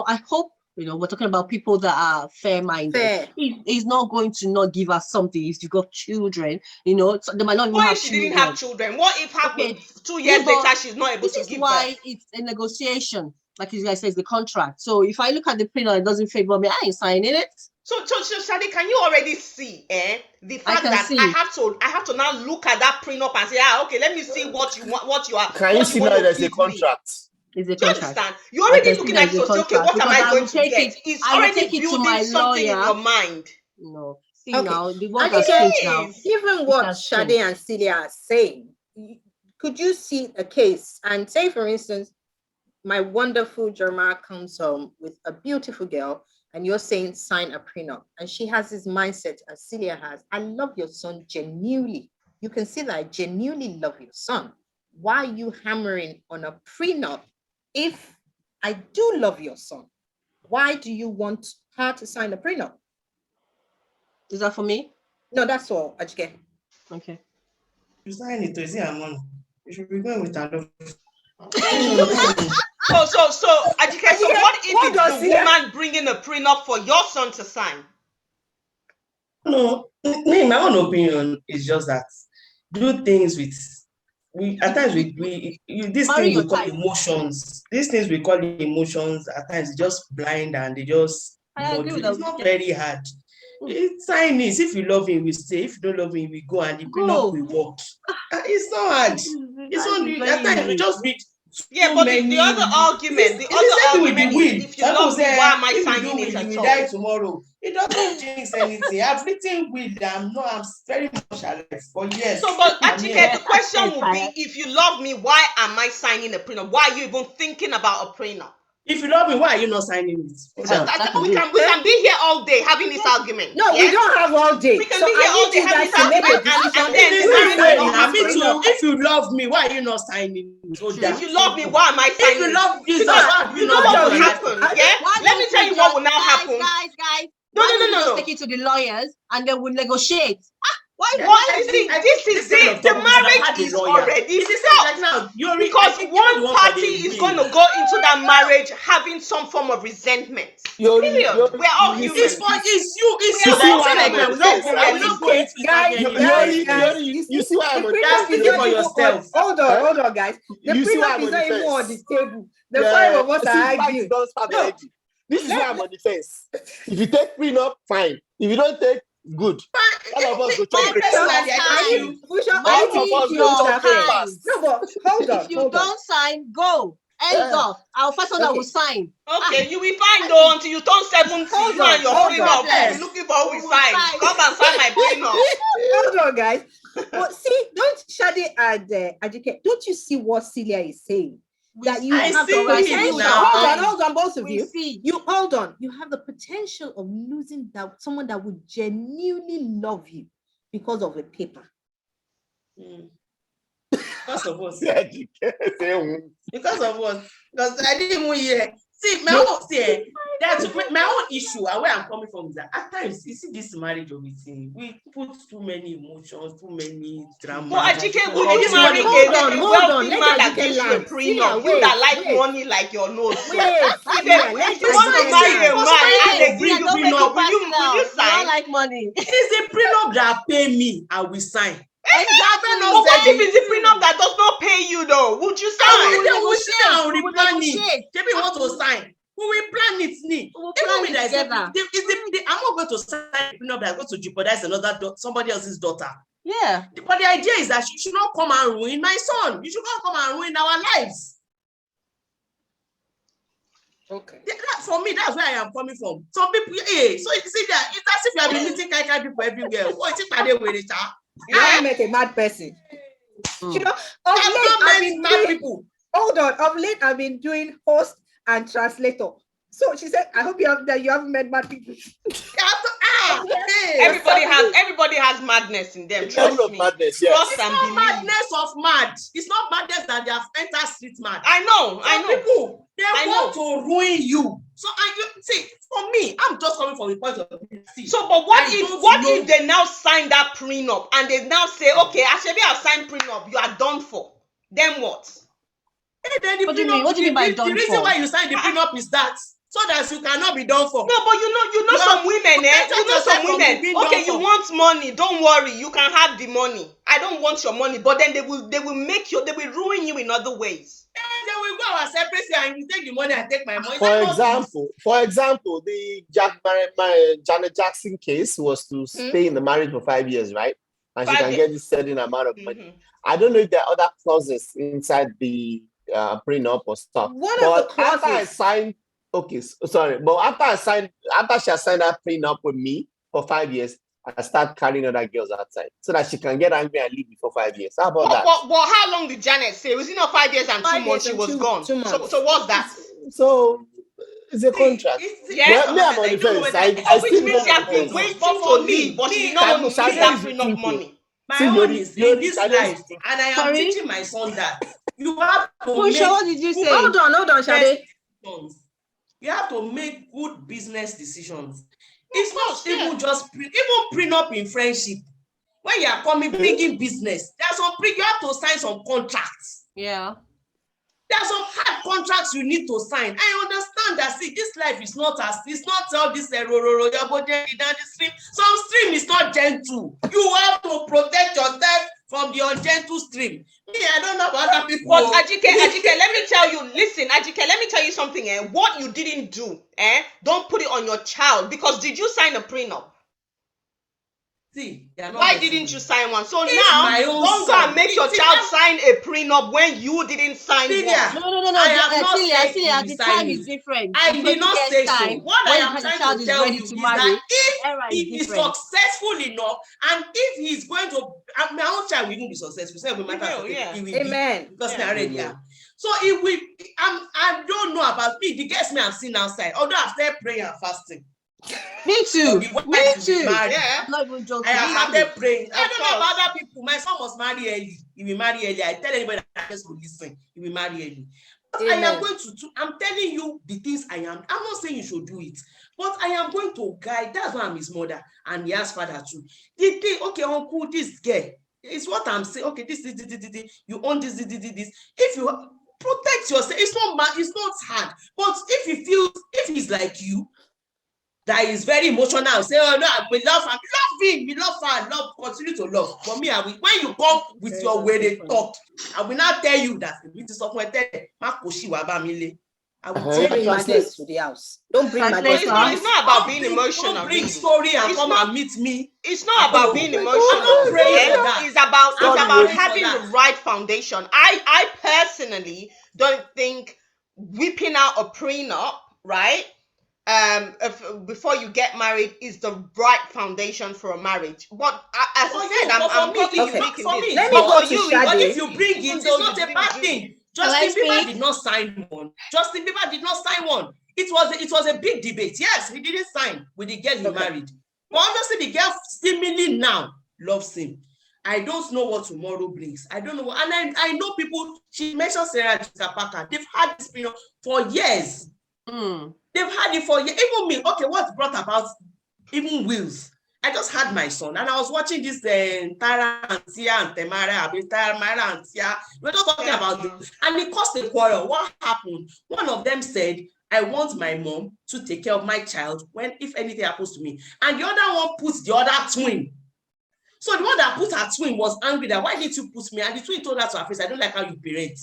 I hope, we're talking about people that are fair-minded. He's not going to not give us something if you got children, so they might not even what have if she children. didn't have children? What if happened 2 years later she's not able to give birth? This is why it's a negotiation. Like you guys say, it's the contract. So if I look at the prenup, it doesn't favor me, I ain't signing it. So Shadi, can you already see the fact that I have to now look at that prenup and say, okay, let me see what you are. Can you see now there's a contract? It's a contract. Do you understand? You're already looking at it to say, okay, what am I going to get? It's already building something in your mind. No. See now, the world has changed now. Even what Shadi and Celia are saying, could you see a case and say, for instance, my wonderful Jeremiah comes home with a beautiful girl, and you're saying sign a prenup, and she has this mindset as Celia has, I love your son genuinely. You can see that I genuinely love your son. Why are you hammering on a prenup if I do love your son? Why do you want her to sign a prenup? Is that for me? No, that's all, Ajike. Okay. You sign it to see her money. You should be going with her love. So Ajike, so what if it's the woman bringing a prenup for your son to sign? No, me, my own opinion is just that do things with at times these things we call emotions. These things we call emotions at times just blind and they just it's not very hard. Sign this. If you love him, we stay. If you don't love him, we go, and the prenup will work. It's not hard. It's not at times we just read. But the other argument is, if you love me, why am I signing it at all? You will die tomorrow. It doesn't jinx anything. I've written will. I'm very much alive. But yes. So, but actually, the question would be, if you love me, why am I signing a prenup? Why are you even thinking about a prenup? If you love me, why are you not signing it? We can be here all day having this argument. No, we don't have all day. We can be here all day having this argument, if you love me, why are you not signing it? If you love me, why am I signing it? If you love Jesus, why you know what will happen? Let me tell you what will now happen. Guys. No. Take it to the lawyers and then we'll negotiate. Why you see, this is it. The marriage is already stopped. Because one party is going to go into that marriage having some form of resentment. Period. We're all human. It's you. You see why I'm on the for yourself. Hold on, guys. The prenup is not even on the table. The five of us are arguing. This is why I'm on the fence. If you take prenup, fine. If you don't take, good. All of us go chop breakfast. No, but hold on. If you don't sign, go. End off. Our first one that will sign. Okay, you will find though until you turn 70. You and your prenup. You're looking for who will sign. Come and sign my prenup. Hold on, guys. But see, don't Shadi and Ajike, don't you see what Celia is saying? That you have the potential. Hold on, both of you. You hold on. You have the potential of losing someone that would genuinely love you because of a paper. Because of what? Because of what? Because I didn't even hear. See, my own issue and where I'm coming from is that at times you see this marriage of it, we put too many emotions, too many drama. But Ajike, would you marry a wealthy man that gives you a prenup? You that like money like your nose. If you want to marry a man and they give you prenup, will you sign? I like money. It is the prenup that pay me and we sign. Exactly. But what if it's a prenup that does not pay you though? Would you sign? We will plan it. Maybe want to sign. We will plan it. I'm not going to sign a prenup that's going to jeopardize somebody else's daughter. Yeah. But the idea is that you should not come and ruin my son. You should not come and ruin our lives. Okay. For me, that's where I am coming from. Some people, hey, so you see that it's as if you have been meeting kind people everywhere. What is it with it? You haven't met a mad person. You know, of I've late not I've met been mad doing, people. hold on, of late I've been doing host and translator. So she said, I hope you haven't met mad people. Hey. Everybody has madness in them. Trust me. Madness, yes. Trust It's and not believe. madness of mad. It's not madness that they have entered street mad. I know. People, they I want to ruin you. So see, for me, I'm just coming from the point of view. So, but what if they now sign that prenup and they now say, okay, Ashebi have signed prenup, you are done for. Then what? Then What do you mean? What do you mean by done the reason for? why you sign the prenup is that so that you cannot be done for. No, but you know some women, You know some women. Okay, you want money? Don't worry, you can have the money. I don't want your money, but then they will ruin you in other ways. And then we go our separate and you take the money and take my money. For example, the Janet Jackson case was to stay in the marriage for 5 years, right? And she can get this certain amount of money. I don't know if there are other clauses inside the prenup or stuff. One of the clauses. After I signed, after she has signed that prenup with me for 5 years, I start carrying other girls outside so that she can get angry and leave before 5 years. How about that? But how long did Janet say? Was it not 5 years and 2 months she was gone? 2 months. So what's that? So it's a contract. Yes, me, I'm on the fence. which means she has been waiting to leave, but she did not want to lose that prenup money. My own is in this life, and I am teaching my son that you have to make. What did you say? Hold on, Shade. You have to make good business decisions. It's not even just even prenup in friendship. When you are bringing business, you have to sign some contracts. Yeah. There are some hard contracts you need to sign. I understand that. See, this life is not all this down the stream. Some stream is not gentle. You have to protect yourself from the ungentle stream. Me, I don't know about other people. But Ajike, let me tell you. Listen, Ajike, let me tell you something. What you didn't do, don't put it on your child, because did you sign a prenup? See, why didn't you sign one? So now, don't go and make your child sign a prenup when you didn't sign one. No. Celia, the time is different. I did not say so. What I am trying to tell you is that if he is successful enough, and if he's going to, my own child will even be successful. So Amen. Because they are ready. So it will. I don't know about me. The guests me have seen outside. Although I've started praying and fasting. Me too. Yeah. I'm not even joking. I have started praying. I don't know about other people. My son must marry early. He will marry early. I tell anybody that has to listen. He will marry early. But I am going to. I'm telling you the things I am. I'm not saying you should do it, but I am going to guide. That's why I'm his mother and he has father too. Okay, uncle, this girl. It's what I'm saying. Okay, this. You own this. If you protect yourself, it's not hard. But if he's like you, that is very emotional, say, oh no, we love him, we love her, continue to love. For me, when you come with your way they talk, I will not tell you that. I will Don't bring madness to the house. Don't bring madness. It's not about being emotional. Don't bring story and come and meet me. It's not about being emotional. It's about having the right foundation. I personally don't think whipping out a prenup, right? Before you get married is the right foundation for a marriage. But as I said, I'm probably unique in this. Let me go to Shade. But if you bring it, it's not a bad thing. Justin Bieber did not sign one. It was a big debate. Yes, he didn't sign with the girl he married. But obviously the girl seemingly now loves him. I don't know what tomorrow brings. I don't know. And I know people, she mentioned Sarah Jessica Parker. They've had this period for years. They've had it for years. Even me, okay, what's brought about even wills? I just had my son and I was watching this Tara and Tia and Tamara and Tia. We're just talking about this. And it caused a quarrel. What happened? One of them said, I want my mom to take care of my child if anything happens to me. And the other one puts the other twin. So the one that put her twin was angry that why didn't you put me? And the twin told her to her face, I don't like how you parent.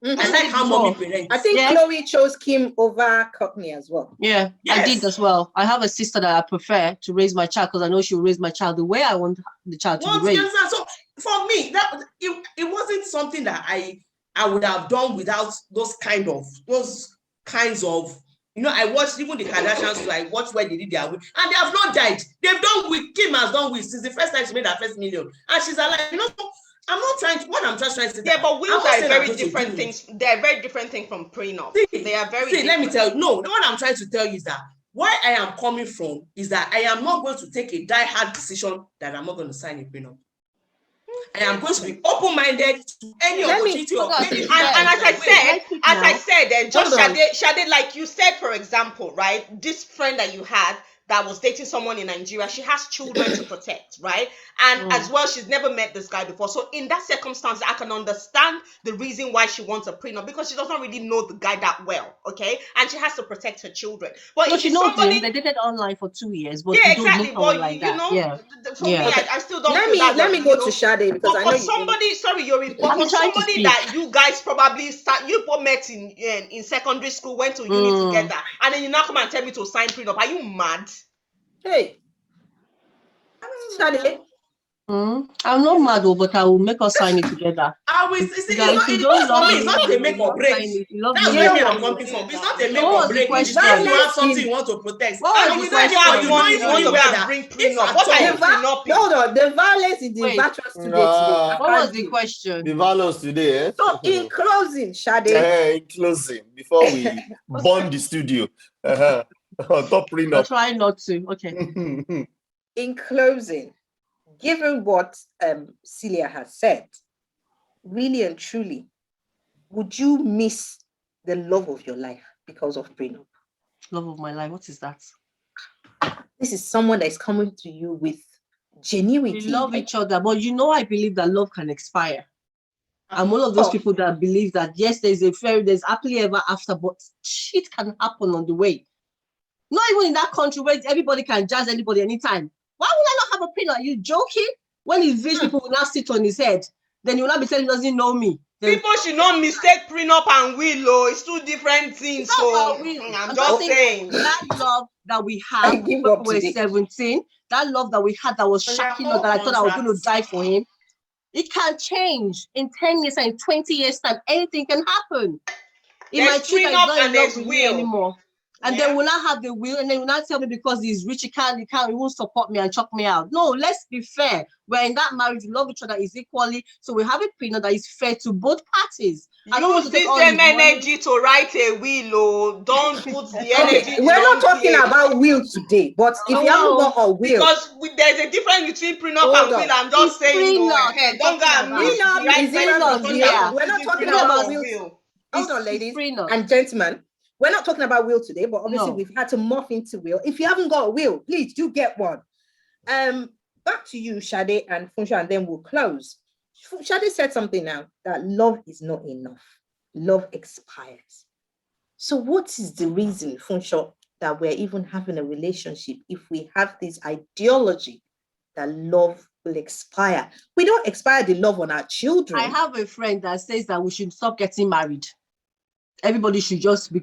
I like how mommy parents. I think Chloe chose Kim over Courtney as well. Yeah, yes. I did as well. I have a sister that I prefer to raise my child because I know she'll raise my child the way I want the child to be raised. So for me, that it wasn't something that I would have done without those kinds of You know, I watched even the Kardashians too. I watched where they did their will, and they have not died. They've done with Kim has done with since the first time she made her first million, and she's alive. You know, I'm not trying to. What I'm just trying to say. Yeah, but wills are are very different things. They're very different thing from prenup. They are very. See, let me tell you. No, what I'm trying to tell you is that where I am coming from is that I am not going to take a die-hard decision that I'm not going to sign a prenup. I am going to be open-minded to any opportunity of maybe. And as I said, just Shade, like you said, for example, right? This friend that you had that was dating someone in Nigeria, she has children to protect, right? And as well, she's never met this guy before. So in that circumstance, I can understand the reason why she wants a prenup, because she doesn't really know the guy that well, okay? And she has to protect her children. But if she knows him, they dated online for 2 years, but yeah, exactly. But like you know, for me, I still don't. Let me go to Shade, because I know somebody. Sorry, you're but for somebody that you guys probably both met in secondary school, went to uni together, and then you now come and tell me to sign prenup. Are you mad? Hey, Shade. I'm not mad, but I will make us sign it together. I will see. It's not a make or break. That's where I'm coming from. It's not a make or break. It's just you have something you want to protect. And you don't have money to bring prenup. What are you prenuping? Hold on, the violence is the virtuous today. What was the question? The violence today, eh? So in closing, Shade. In closing, before we bomb the studio, top prenup. I'll try not to. Okay. In closing, given what Celia has said, really and truly, would you miss the love of your life because of prenup? Love of my life, what is that? This is someone that is coming to you with genuinity. We love each other, but you know, I believe that love can expire. I'm one of those people that believe that yes, there's happily ever after, but shit can happen on the way. Not even in that country where everybody can judge anybody anytime. Why would I not have a prenup? Are you joking? When his rich people will now sit on his head, then he will not be saying he doesn't know me. People should not mistake prenup and will. It's two different things. So I'm just saying that love that we had when we were 17, that love that we had that was shocking us, that I thought I was going to die for him, it can change in 10 years and in 20 years time. Anything can happen. In my trip, I don't love with me anymore. And then will not have the will, and then will not tell me because he's rich, he won't support me and chuck me out. No, let's be fair. We're in that marriage, we love each other is equally, so we have a prenup that is fair to both parties. I don't want to take all this energy to write a will. Don't put the energy. We're not talking about will today, but if you haven't got a will, because there's a difference between prenup and will. I'm just saying, don't go and prenup. We're not talking about will. Hold on, ladies and gentlemen. We're not talking about will today, but obviously we've had to morph into will. If you haven't got a will, please do get one. Back to you, Shade and Funsho, and then we'll close. Shade said something now, that love is not enough. Love expires. So what is the reason, Funsho, that we're even having a relationship if we have this ideology that love will expire? We don't expire the love on our children. I have a friend that says that we should stop getting married. Everybody should just be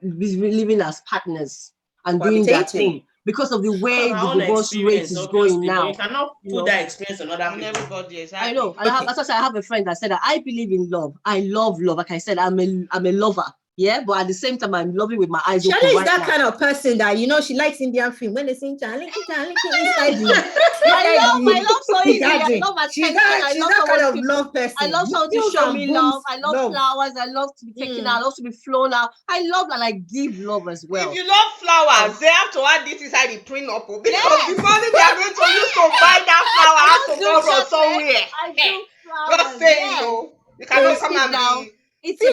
living as partners and doing their thing because of the way the divorce rate is going now. You cannot put that experience on other people. Everybody, exactly. I know. I have a friend that said that I believe in love. I love love. Like I said, I'm a lover. Yeah, but at the same time, I'm loving with my eyes open. Shade is that kind of person that, you know, she likes Indian film. When they sing Charlie, inside you. I love so easy. I love she's that kind of love person. I love someone to show me love. I love flowers. I love to be taken out. I love to be flown out. I love that I give love as well. If you love flowers, they have to add this inside the prenup because the money they are going to use to buy that flower has to go from somewhere. I do flowers. Just saying, you cannot come and be. It's a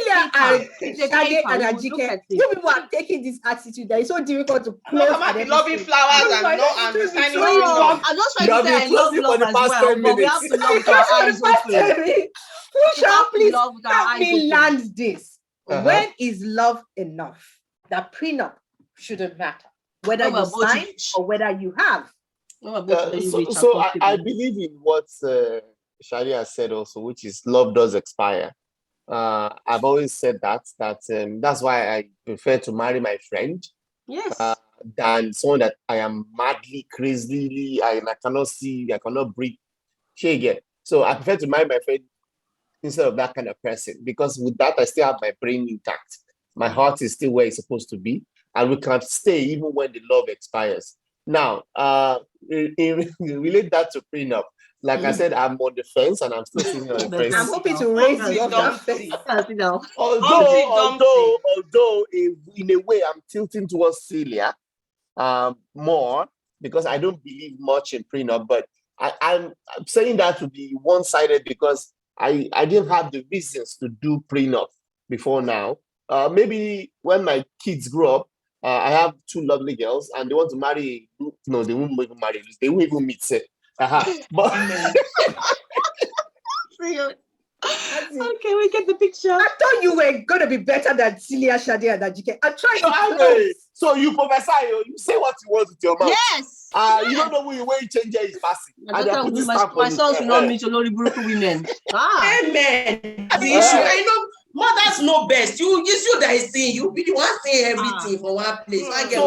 Shade and Ajike. You people are taking this attitude that it's so difficult to close. Come and be loving flowers and not understanding love. I'm not trying to say I love love as well, but we have to love with our eyes open. Funsho, please help me land this. When is love enough? That prenup shouldn't matter, whether you sign or whether you have. So I believe in what Shade has said also, which is love does expire. I've always said that's why I prefer to marry my friend, than someone that I am madly, crazily, I cannot see, I cannot breathe. So I prefer to marry my friend instead of that kind of person, because with that I still have my brain intact. My heart is still where it's supposed to be, and we can stay even when the love expires. Now, relate that to prenup. Like I said, I'm on the fence, and I'm still sitting on the fence. I'm hoping to raise you off that fence. Although in a way, I'm tilting towards Celia more, because I don't believe much in prenup, but I'm saying that to be one-sided because I didn't have the reasons to do prenup before now. Maybe when my kids grow up, I have 2 lovely girls and they want to marry. No, they won't even marry. They won't even meet. But okay, we get the picture. I thought you were going to be better than Celia, Shadi, and Ajike. I'm trying to close. So you prophesy, you say what you want with your mouth. Yes. You don't know when you change is passing. And they're putting stamp on my it. sons will not meet Olori Buruku women. Amen. The issue, I know mothers know best. It's you that is saying, you be the one saying everything for one place. I get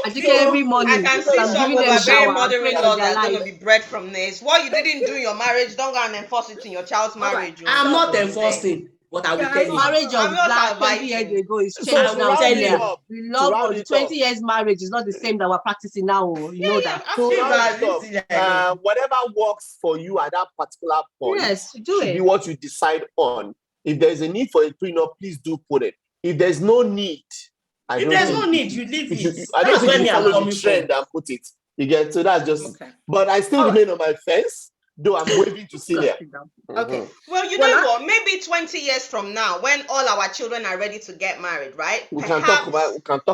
Ajike every morning. I can see some overbearing mother-in-laws that are going to be bred from this. What you didn't do in your marriage, don't go and enforce it in your child's marriage. I'm not enforcing, but I will tell you. Marriage of black 20 years ago is changed now. We love 20 years marriage is not the same that we're practicing now. You know that. Whatever works for you at that particular point, yes, do should it. be what you decide on. If there's a need for a prenup, please do put it. If there's no need, you leave it. I don't think you follow the trend and put it. You get, so that's just. Okay. But I still remain on my fence, though I'm waving to Celia. Okay. Well, you know what? Maybe 20 years from now, when all our children are ready to get married, right? We can talk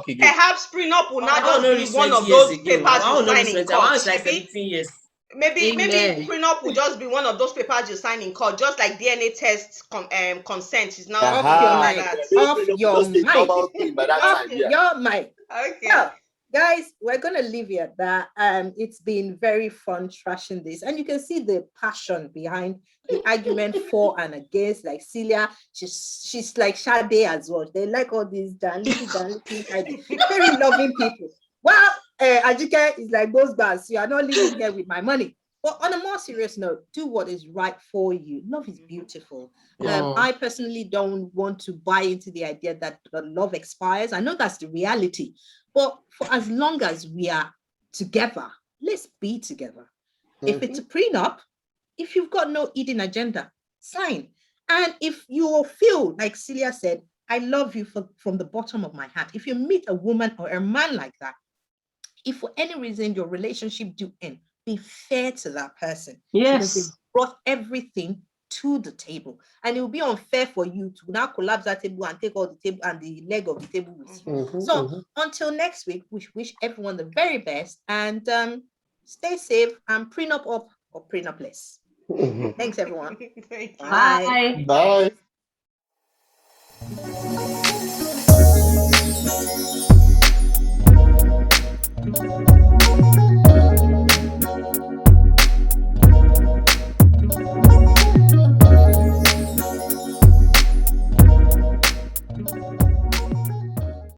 again. Perhaps prenup will not just be one of those papers you sign in court. Maybe prenup will just be one of those papers you sign in court, just like DNA test consent is now off your mind. Okay. Well, guys, we're gonna leave it at that. It's been very fun trashing this, and you can see the passion behind the argument for and against. Like Celia, she's like Sade as well. They like all these very loving people. Well, Ajike is like those guys. You are not living here with my money. But on a more serious note, do what is right for you. Love is beautiful. I personally don't want to buy into the idea that love expires. I know that's the reality. But for as long as we are together, let's be together. If it's a prenup, if you've got no hidden agenda, sign. And if you feel, like Celia said, I love you from the bottom of my heart. If you meet a woman or a man like that, if for any reason your relationship do end, be fair to that person. Yes. Because they brought everything to the table. And it will be unfair for you to now collapse that table and take all the table and the leg of the table with you. So until next week, we wish everyone the very best and stay safe and prenup up or prenupless. Thanks, everyone. Bye. Bye.